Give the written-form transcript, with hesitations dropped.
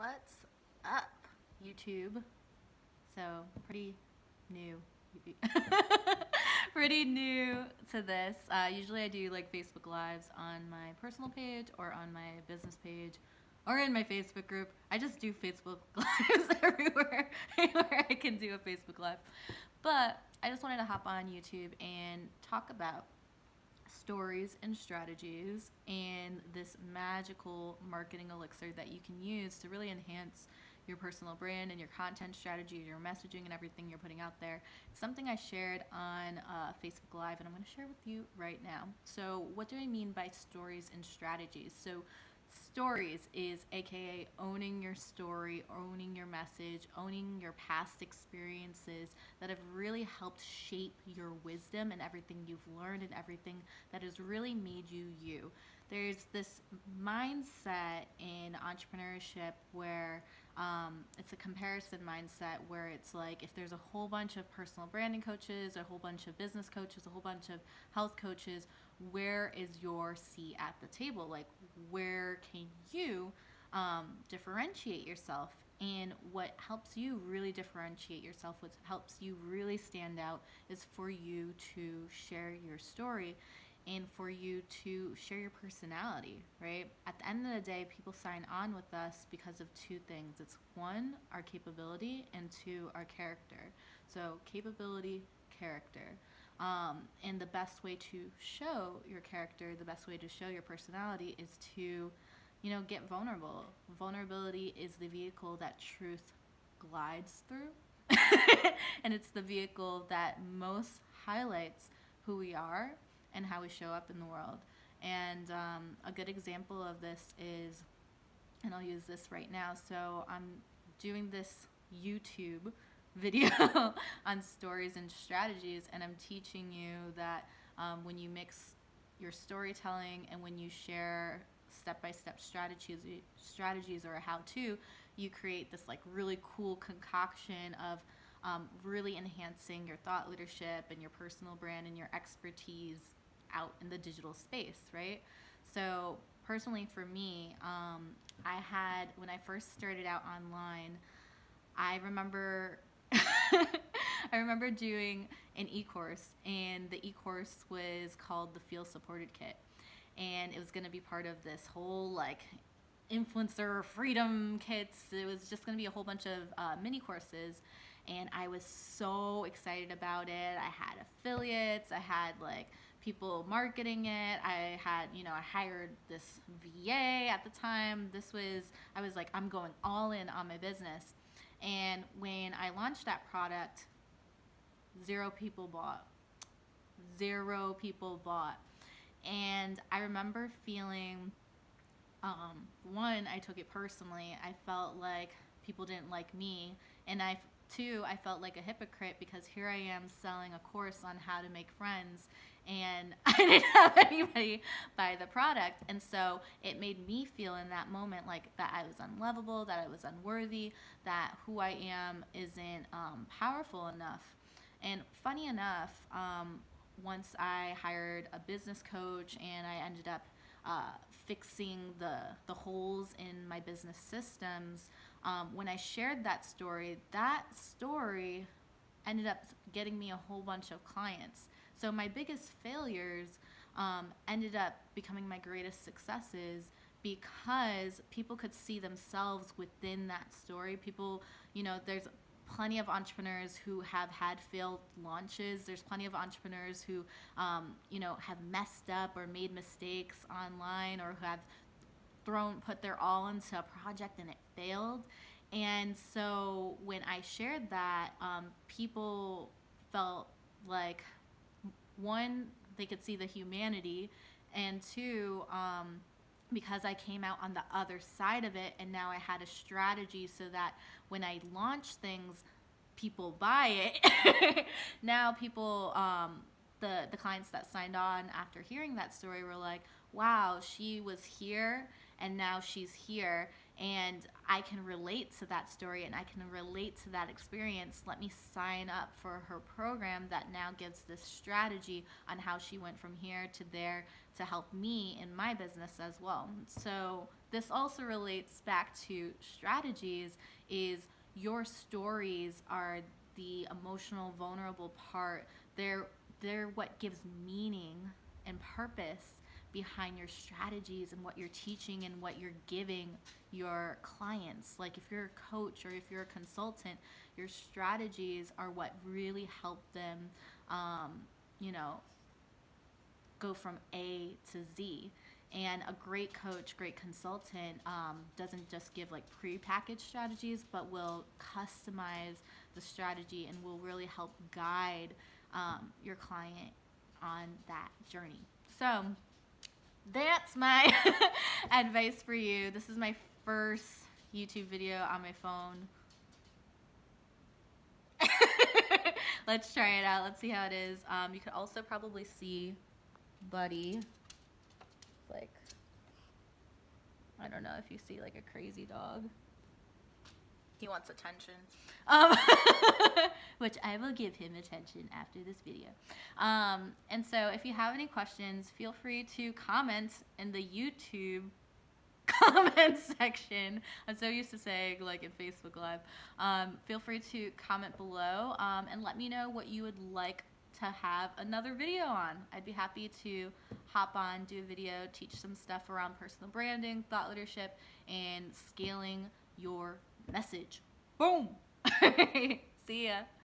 What's up, YouTube? So, pretty new. Pretty new to this. Usually I do like Facebook Lives on my personal page or on my business page or in my Facebook group. I just do Facebook Lives everywhere, anywhere I can do a Facebook Live. But I just wanted to hop on YouTube and talk about stories and strategies and this magical marketing elixir that you can use to really enhance your personal brand and your content strategy, your messaging, and everything you're putting out there. It's something I shared on Facebook Live, and I'm going to share with you right now. So, what do I mean by stories and strategies? So, stories is aka owning your story, owning your message, owning your past experiences that have really helped shape your wisdom and everything you've learned and everything that has really made you you. There's this mindset in entrepreneurship where it's a comparison mindset where it's like if there's a whole bunch of personal branding coaches, a whole bunch of business coaches, a whole bunch of health coaches, where is your seat at the table? Like, where can you differentiate yourself? And what helps you really differentiate yourself, what helps you really stand out, is for you to share your story and for you to share your personality, right? At the end of the day, people sign on with us because of two things. It's one, our capability, and two, our character. So, capability, character. And the best way to show your character, the best way to show your personality is to, get vulnerable. Vulnerability is the vehicle that truth glides through. And it's the vehicle that most highlights who we are and how we show up in the world. And a good example of this is, and I'll use this right now. So I'm doing this YouTube video on stories and strategies, and I'm teaching you that when you mix your storytelling and when you share step-by-step strategies or a how-to, you create this like really cool concoction of really enhancing your thought leadership and your personal brand and your expertise out in the digital space, right? So personally for me, I had, when I first started out online, I remember I remember doing an e-course, and the e-course was called the Feel Supported Kit. And it was going to be part of this whole like influencer freedom kits. It was just going to be a whole bunch of mini courses, and I was so excited about it. I had affiliates, I had like people marketing it. I had, I hired this VA at the time. I was like, I'm going all in on my business. And when I launched that product, zero people bought. Zero people bought. And I remember feeling, one, I took it personally. I felt like people didn't like me. And two, I felt like a hypocrite because here I am selling a course on how to make friends, and I didn't have anybody buy the product. And so it made me feel in that moment like that I was unlovable, that I was unworthy, that who I am isn't powerful enough. And funny enough, once I hired a business coach and I ended up fixing the holes in my business systems, when I shared that story ended up getting me a whole bunch of clients. So my biggest failures ended up becoming my greatest successes because people could see themselves within that story. People, there's plenty of entrepreneurs who have had failed launches. There's plenty of entrepreneurs who, have messed up or made mistakes online, or who have put their all into a project and it failed. And so when I shared that, people felt like, one, they could see the humanity, and two, because I came out on the other side of it, and now I had a strategy so that when I launch things, people buy it. Now people, the clients that signed on after hearing that story were like, wow, she was here and now she's here, and I can relate to that story and I can relate to that experience. Let me sign up for her program that now gives this strategy on how she went from here to there to help me in my business as well. So this also relates back to strategies, is your stories are the emotional, vulnerable part. They're what gives meaning and purpose behind your strategies and what you're teaching and what you're giving your clients. Like if you're a coach or if you're a consultant, your strategies are what really help them, you know, go from A to Z. And a great coach, great consultant doesn't just give like pre-packaged strategies, but will customize the strategy and will really help guide your client on that journey. So that's my advice for you. This is my first YouTube video on my phone. Let's try it out. Let's see how it is. You could also probably see Buddy. Like, I don't know if you see like a crazy dog. He wants attention. Which I will give him attention after this video. And so if you have any questions, feel free to comment in the YouTube comment section. I'm so used to saying like in Facebook Live. Feel free to comment below and let me know what you would like to have another video on. I'd be happy to hop on, do a video, teach some stuff around personal branding, thought leadership, and scaling your message. Boom! See ya.